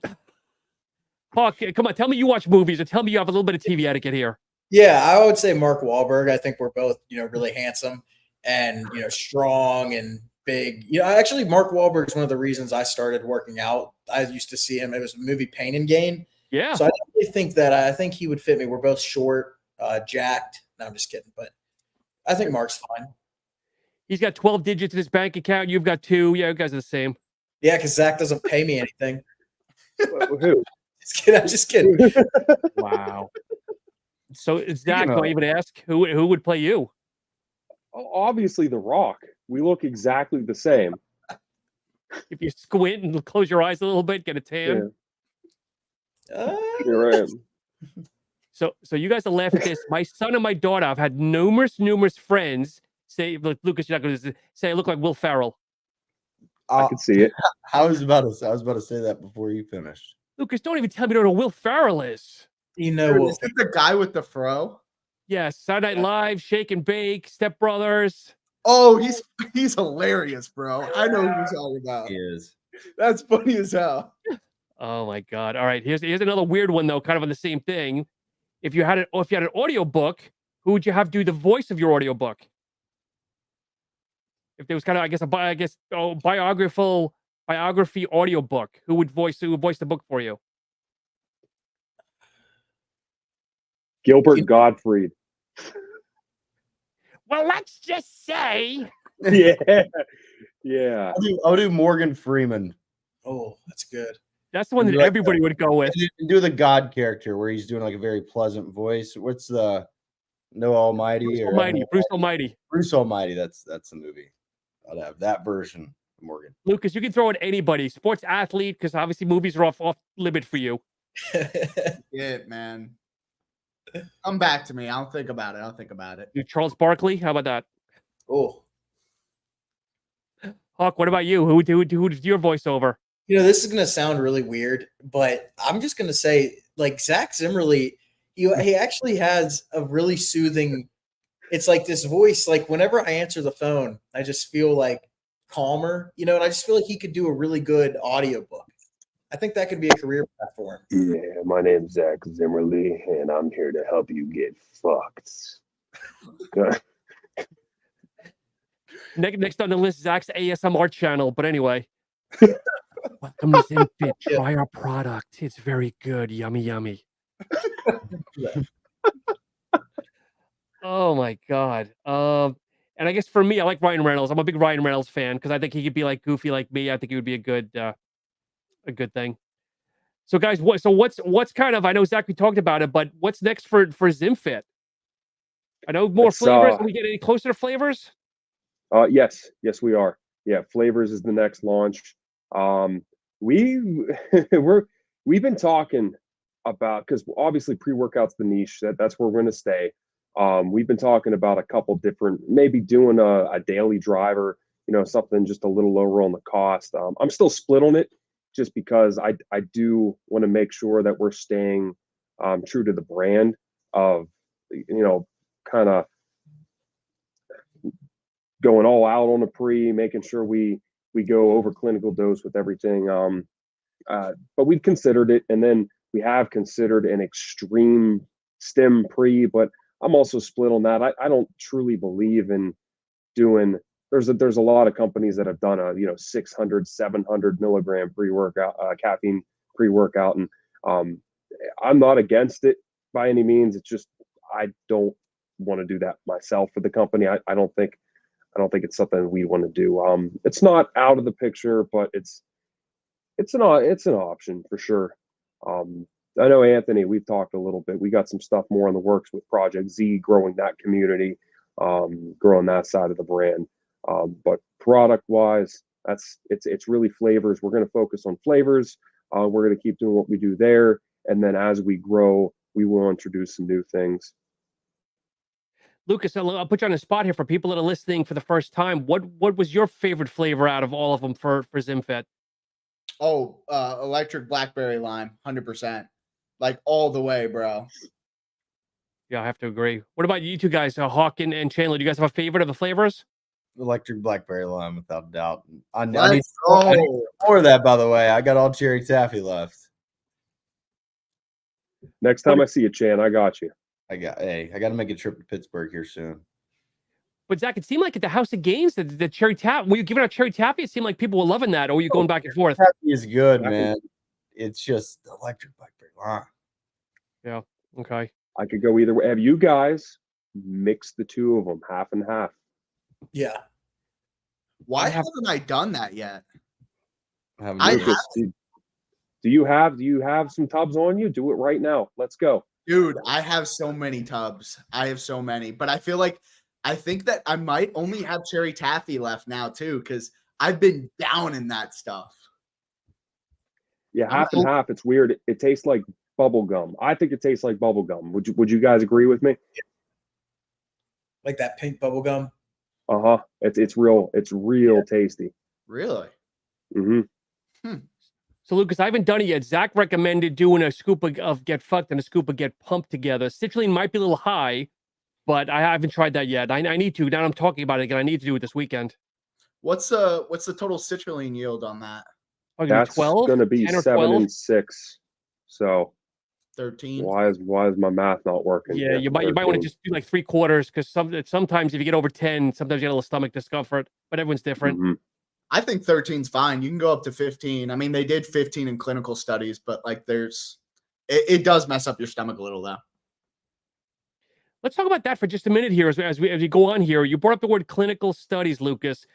come on, tell me you watch movies or tell me you have a little bit of TV etiquette here. Yeah, I would say Mark Wahlberg. I think we're both, really handsome and, strong and big. Actually, Mark Wahlberg is one of the reasons I started working out. I used to see him. It was a movie Pain and Gain. Yeah. So I definitely think that I think he would fit me. We're both short, jacked. No, I'm just kidding. But I think Mark's fine. He's got 12 digits in his bank account. You've got 2. Yeah, you guys are the same. Yeah, because Zach doesn't pay me anything. Who? Just kidding. I'm just kidding. Wow. So Zach, do I even ask who would play you? Obviously, The Rock. We look exactly the same. If you squint and close your eyes a little bit, get a tan. You're right. So you guys are laughing at this. My son and my daughter have had numerous friends say, look, Lucas, you're not going to say I look like Will Ferrell. I can see it. I was about to say that before you finished. Lucas, don't even tell me you don't know who Will Ferrell is. You know, Is it the guy with the fro? Yes, Saturday Night Live, Shake and Bake, Step Brothers. Oh, he's hilarious, bro. I know who you're talking about. He is. That's funny as hell. Oh my God. All right. Here's another weird one though, kind of on the same thing. If you had an audiobook, who would you have do the voice of your audiobook? If there was kind of, biography audiobook, who would voice the book for you? Gilbert Gottfried. Well, let's just say. Yeah. Yeah. I'll do Morgan Freeman. Oh, that's good. That's the one that Like everybody would go with. Do the God character where he's doing like a very pleasant voice. What's the No Almighty Bruce Almighty. Bruce Almighty. That's the movie. I'd have that version of Morgan. Lucas, you can throw in anybody, sports athlete, because obviously movies are off limit for you. Yeah, man. Come back to me. I'll think about it. You Charles Barkley, how about that? Oh, Hawk, what about you? Who did your voiceover? this is going to sound really weird, but I'm just going to say, like, Zach Zimmerly, he actually has a really soothing, it's like this voice, like whenever I answer the phone, I just feel like calmer, and I just feel like he could do a really good audiobook. I think that could be a career path for him. Yeah, my name's Zach Zimmerly, and I'm here to help you get fucked. Next on the list, Zach's ASMR channel. But anyway, welcome to ZinFit. Try our product. It's very good. Yummy, yummy. Oh my God. And I guess for me, I like Ryan Reynolds. I'm a big Ryan Reynolds fan because I think he could be like goofy like me. I think he would be a good thing. So guys, what's kind of, I know Zach, we talked about it, but what's next for ZimFit? I know more flavors. Can we get any closer to flavors? Yes, we are. Yeah, flavors is the next launch. We've been talking about, because obviously pre-workout's the niche, that's where we're going to stay. We've been talking about a couple different, maybe doing a daily driver, something just a little lower on the cost. I'm still split on it just because I do want to make sure that we're staying true to the brand of, kind of going all out on the pre, making sure we go over clinical dose with everything. But we've considered it, and then we have considered an extreme stem pre, but I'm also split on that. I don't truly believe in doing, there's a lot of companies that have done a 600, 700 milligram pre-workout, caffeine pre-workout, and I'm not against it by any means. It's just I don't want to do that myself for the company. I don't think it's something we want to do. It's not out of the picture, but it's an option for sure. I know Anthony, we've talked a little bit. We got some stuff more in the works with Project Z, growing that community, growing that side of the brand. But product wise, it's really flavors. We're going to focus on flavors. We're going to keep doing what we do there, and then as we grow, we will introduce some new things. Lucas, I'll put you on the spot here for people that are listening for the first time. What was your favorite flavor out of all of them for ZimFit? Oh, electric blackberry lime, 100%. Like all the way, bro. Yeah, I have to agree. What about you two guys, Hawk and Chandler? Do you guys have a favorite of the flavors? Electric blackberry lime, without a doubt. I need Let's more of that, by the way. I got all cherry taffy left. Next time I see you, Chan, I got you. I got to make a trip to Pittsburgh here soon. But Zach, it seemed like at the House of Games, the cherry taffy, were you giving out cherry taffy? It seemed like people were loving that, or were you going back and forth? Taffy is good, man. It's just the electric blackberry lime. Yeah. Okay. I could go either way. Have you guys mixed the two of them, half and half? Yeah. Why haven't I done that yet? Lucas, do you have some tubs on you? Do it right now. Let's go. Dude, I have so many tubs. I have so many, but I think that I might only have cherry taffy left now too, because I've been down in that stuff. Yeah, half and half. It's weird. It tastes like bubble gum. I think it tastes like bubble gum. Would you guys agree with me? Like that pink bubble gum. It's real tasty. Really? Mm-hmm. So Lucas, I haven't done it yet. Zach recommended doing a scoop of Get Fucked and a scoop of Get Pumped together. Citrulline might be a little high, but I haven't tried that yet. I need to. Now I'm talking about it again. I need to do it this weekend. What's the total citrulline yield on that? Probably That's 12, going to be 10 or 7 12. and 6. So 13. why is my math not working? Yeah, you might want to 13. just do like 3/4 because sometimes if you get over 10, sometimes you get a little stomach discomfort. But everyone's different. Mhm. I think 13 is fine. You can go up to 15. I mean, they did 15 in clinical studies, but like it does mess up your stomach a little though. Let's talk about that for just a minute here as we go on here. You brought up the word clinical studies, Lucas.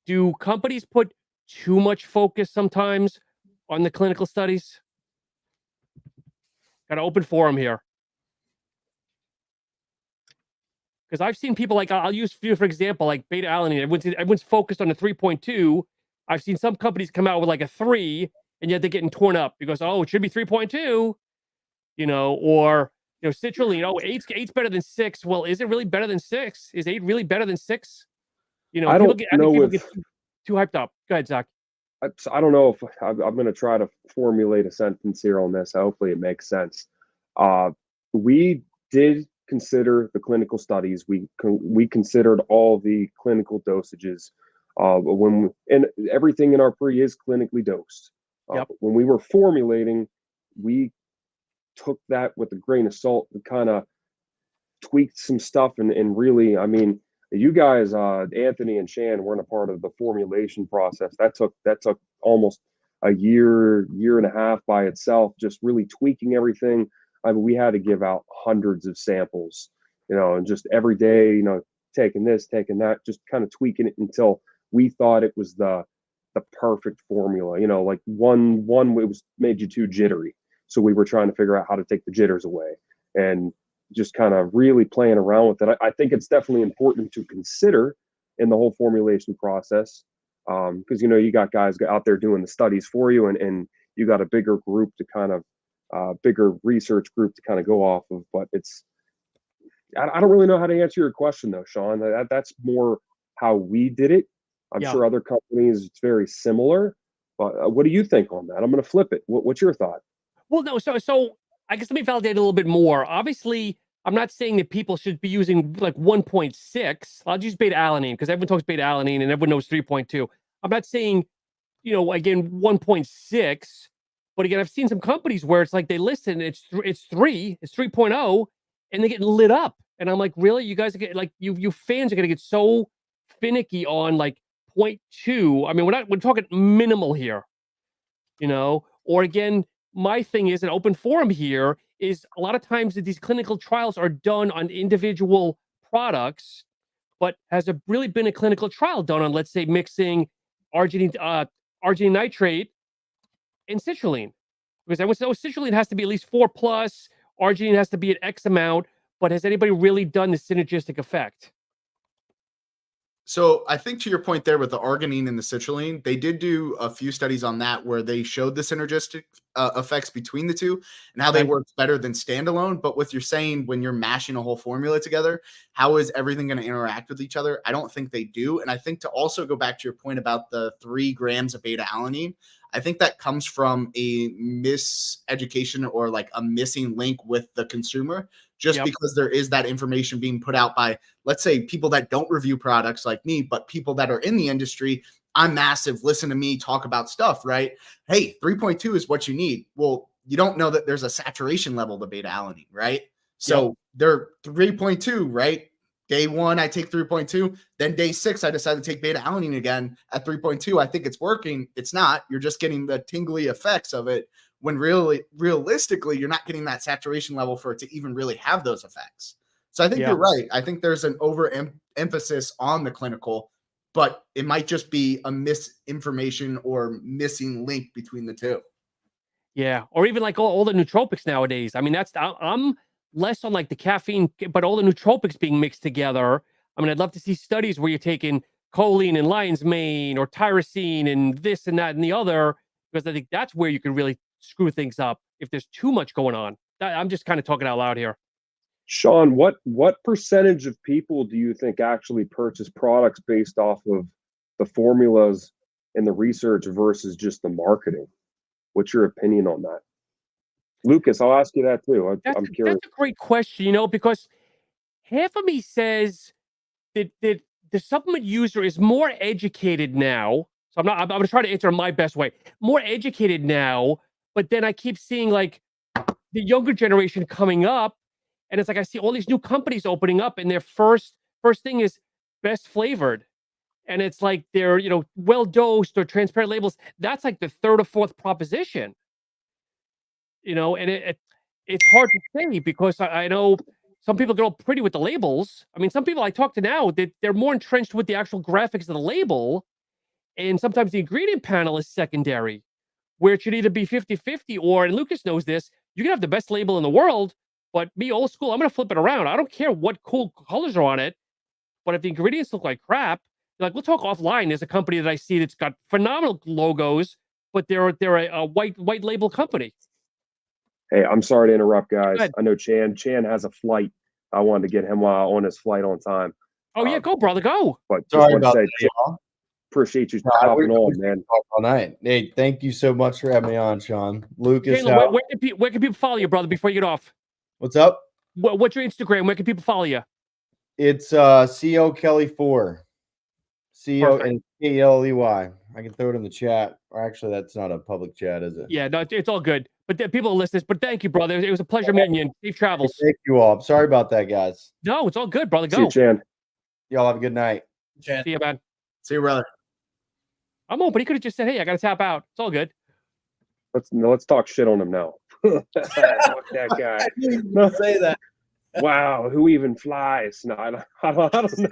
Do companies put too much focus sometimes on the clinical studies? Got an open forum here. Because I've seen people like, I'll use for example, like beta alanine. Everyone's focused on the 3.2. I've seen some companies come out with like a 3, and yet they're getting torn up because, oh, it should be 3.2, or citrulline. Oh, eight's better than 6. Well, is it really better than 6? Is 8 really better than 6? I I think know people with get too hyped up. Go ahead, Zach. I don't know if I'm going to try to formulate a sentence here on this. Hopefully, it makes sense. We did consider the clinical studies. We considered all the clinical dosages. And everything in our pre is clinically dosed. Yep. When we were formulating, we took that with a grain of salt and kind of tweaked some stuff. And really, I mean, you guys, Anthony and Shan, weren't a part of the formulation process. That took almost a year and a half by itself, just really tweaking everything. I mean, we had to give out hundreds of samples, and just every day, taking this, taking that, just kind of tweaking it until we thought it was the perfect formula. Like one it was made you too jittery, so we were trying to figure out how to take the jitters away, and just kind of really playing around with it. I think it's definitely important to consider in the whole formulation process, because you got guys out there doing the studies for you, and you got a bigger group to kind of bigger research group to kind of go off of. But I don't really know how to answer your question though, Sean. That's more how we did it. I'm Yeah. sure other companies it's very similar. But what do you think on that? I'm going to flip it. What's your thought? Well, no. So I guess let me validate a little bit more. Obviously, I'm not saying that people should be using like 1.6. I'll use beta alanine because everyone talks beta alanine and everyone knows 3.2. I'm not saying, again, 1.6. But again, I've seen some companies where it's like they listen, it's 3.0, and they're getting lit up. And I'm like, really? You guys are getting like you fans are gonna get so finicky on like 0.2. I mean, we're talking minimal here, Or again, my thing is an open forum here is a lot of times that these clinical trials are done on individual products, but has there really been a clinical trial done on, let's say, mixing arginine nitrate and citrulline? Because everyone says, oh, citrulline has to be at least 4+, arginine has to be at X amount, but has anybody really done the synergistic effect? So I think to your point there with the arginine and the citrulline, they did do a few studies on that where they showed the synergistic effects between the two and how they work better than standalone. But what you're saying when you're mashing a whole formula together, how is everything going to interact with each other? I don't think they do. And I think to also go back to your point about the 3 grams of beta alanine, I think that comes from a miseducation or like a missing link with the consumer, just because there is that information being put out by, let's say, people that don't review products like me, but people that are in the industry. I'm massive. Listen to me talk about stuff, right? Hey, 3.2 is what you need. Well, you don't know that there's a saturation level to beta alanine, right? So they're 3.2, right? Day 1, I take 3.2. Then day 6, I decide to take beta alanine again at 3.2. I think it's working. It's not. You're just getting the tingly effects of it when realistically, you're not getting that saturation level for it to even really have those effects. So I think you're right. I think there's an emphasis on the clinical, but it might just be a misinformation or missing link between the two. Yeah. Or even like all the nootropics nowadays. I mean, I'm less on like the caffeine, but all the nootropics being mixed together. I mean, I'd love to see studies where you're taking choline and lion's mane or tyrosine and this and that and the other, because I think that's where you can really screw things up if there's too much going on. I'm just kind of talking out loud here. Sean, what percentage of people do you think actually purchase products based off of the formulas and the research versus just the marketing? What's your opinion on that? Lucas, I'll ask you that too. I'm curious. That's a great question, because half of me says that the supplement user is more educated now. So I'm going to try to answer in my best way. More educated now, but then I keep seeing like the younger generation coming up, and it's like I see all these new companies opening up, and their first thing is best flavored, and it's like they're well dosed or transparent labels. That's like the third or fourth proposition, and it's hard to say because I know some people get all pretty with the labels. I mean, some people I talk to now, they're more entrenched with the actual graphics of the label, and sometimes the ingredient panel is secondary, where it should either be 50-50 or, and Lucas knows this, you can have the best label in the world, but me, old school, I'm going to flip it around. I don't care what cool colors are on it, but if the ingredients look like crap, like, we'll talk offline. There's a company that I see that's got phenomenal logos, but they're a white label company. Hey, I'm sorry to interrupt, guys. ahead. I know Chan has a flight. I wanted to get him on his flight on time. Oh, yeah, go, brother, go. But just Sorry want to about say, that, Chan, y'all. appreciate you No, hopping we on, can man. talk all night. Hey, thank you so much for having me on, Sean. Lucas, Chandler, where can people follow you, brother, before you get off? what's up? What's your Instagram? Where can people follow you? It's CEO Kelly 4. CEO Perfect. and KLEY. I can throw it in the chat. Or actually, that's not a public chat, is it? Yeah, no, it's all good. But people will list this. But thank you, brother. It was a pleasure meeting you. And safe travels. Thank you all. Sorry about that, guys. No, it's all good, brother. See you, Go. Chan. Y'all have a good night. See you, man. See you, brother. I'm open. He could have just said, "Hey, I got to tap out." It's all good. Let's talk shit on him now. Fuck that guy. I didn't even say that. Wow, who even flies? No, I don't know.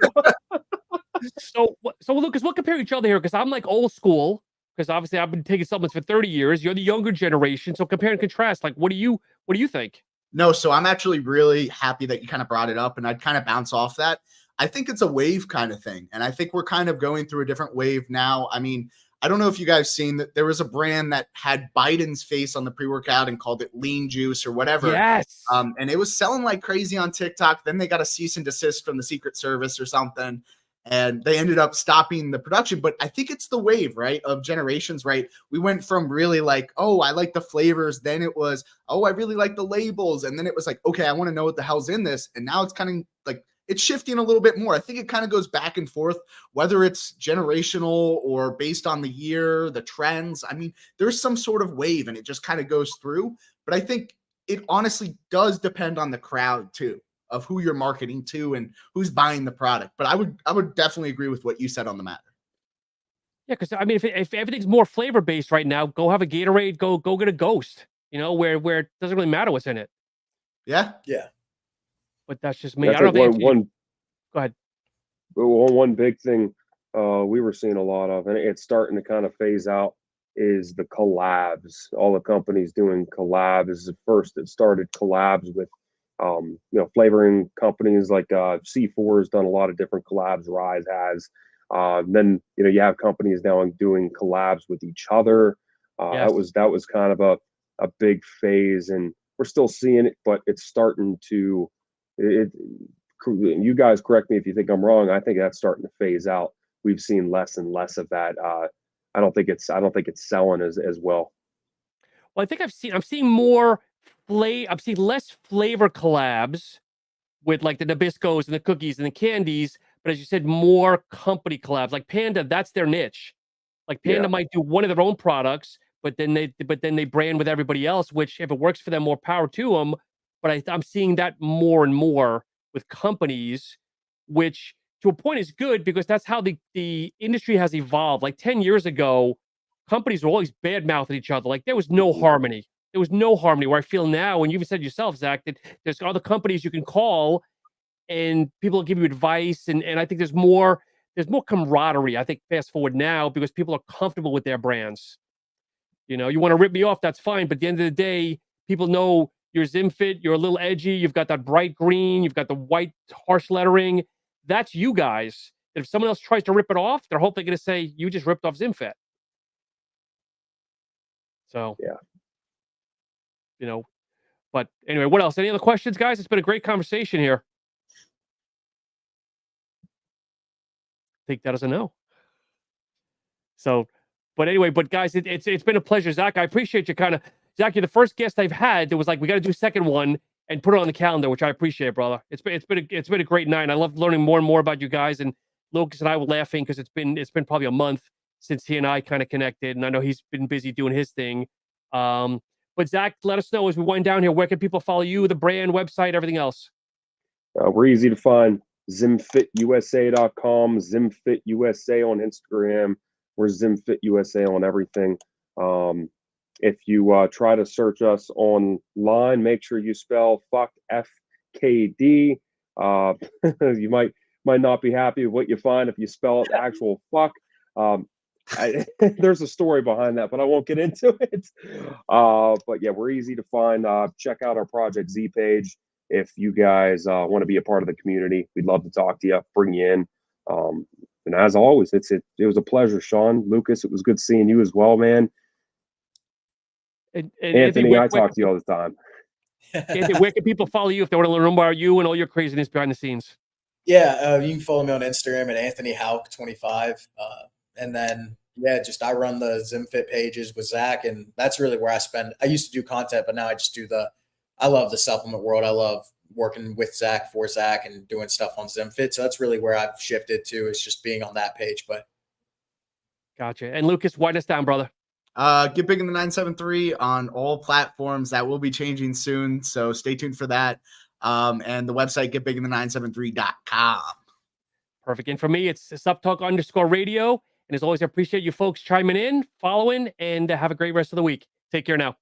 So Lucas, we'll compare each other here because I'm like old school. Because obviously I've been taking supplements for 30 years. You're the younger generation. So compare and contrast. Like, what do you think? No, so I'm actually really happy that you kind of brought it up, and I'd kind of bounce off that. I think it's a wave kind of thing, and I think we're kind of going through a different wave now. I mean, I don't know if you guys seen that there was a brand that had Biden's face on the pre-workout and called it lean juice or whatever. Yes. And it was selling like crazy on TikTok. Then they got a cease and desist from the Secret Service or something, and they ended up stopping the production. But I think it's the wave, right, of generations, right? We went from really like, oh, I like the flavors. Then it was, oh, I really like the labels. And then it was like, okay, I want to know what the hell's in this. And now it's kind of like, it's shifting a little bit more. I think it kind of goes back and forth, whether it's generational or based on the year, the trends. I mean, there's some sort of wave and it just kind of goes through. But I think it honestly does depend on the crowd too, of who you're marketing to and who's buying the product. But I would definitely agree with what you said on the matter. Yeah, because I mean, if everything's more flavor based right now, go have a Gatorade, go get a Ghost. Where it doesn't really matter what's in it. Yeah. But that's just me. I I don't think think. one Go ahead. one big thing we were seeing a lot of, and it's starting to kind of phase out, is the collabs. All the companies doing collabs. First, it started collabs with flavoring companies like C4 has done a lot of different collabs. Rise has. Then you have companies now doing collabs with each other. Yes. That was kind of a big phase, and we're still seeing it, but it's starting to. You guys correct me if you think I'm wrong. I think that's starting to phase out. We've seen less and less of that. I don't think it's selling as well. Well, I think I'm seeing more I'm seeing less flavor collabs with like the Nabiscos and the cookies and the candies, but as you said, more company collabs. Like Panda, that's their niche. Like Panda might do one of their own products, but then they brand with everybody else, which if it works for them, more power to them. But I'm seeing that more and more with companies, which to a point is good because that's how the industry has evolved. Like 10 years ago, companies were always bad mouthing each other. Like there was no harmony. There was no harmony where I feel now, and you even said yourself, Zach, that there's other companies you can call and people will give you advice. And I think there's more camaraderie, I think, fast forward now because people are comfortable with their brands. You want to rip me off, that's fine. But at the end of the day, people know you're Zimfit, you're a little edgy, you've got that bright green, you've got the white harsh lettering. That's you guys. If someone else tries to rip it off, they're hopefully going to say, you just ripped off Zimfit. So, yeah. But anyway, what else? Any other questions, guys? It's been a great conversation here. Take that as a no. So, but anyway, guys, it's been a pleasure, Zach. I appreciate you Zach, you're the first guest I've had that was like, we got to do a second one and put it on the calendar, which I appreciate, brother. It's been a great night. I love learning more and more about you guys, and Lucas and I were laughing because it's been probably a month since he and I kind of connected, and I know he's been busy doing his thing. But Zach, let us know as we wind down here, where can people follow you, the brand, website, everything else? We're easy to find. ZimfitUSA.com, Zimfit USA on Instagram. We're Zimfit USA on everything. If you try to search us online, make sure you spell fuck FKD. You might not be happy with what you find if you spell it actual fuck. There's a story behind that, but I won't get into it. But yeah, we're easy to find. Check out our Project Z page if you guys want to be a part of the community. We'd love to talk to you, bring you in. And as always, it was a pleasure, Sean. Lucas, it was good seeing you as well, man. And Anthony, I talk to you all the time. Anthony, where can people follow you if they want to learn more about you and all your craziness behind the scenes? Yeah, you can follow me on Instagram at Anthony Hauk25. And then, I run the ZimFit pages with Zach, and that's really where I used to do content, but now I just do I love the supplement world. I love working with Zach, for Zach, and doing stuff on ZimFit. So that's really where I've shifted to, is just being on that page. But gotcha. And Lucas, wind us down, brother. Getbiginthe973 on all platforms. That will be changing soon, so stay tuned for that. And the website, getbiginthe973.com. Perfect. And for me, it's SupTalk_radio. And as always, I appreciate you folks chiming in, following, and have a great rest of the week. Take care now.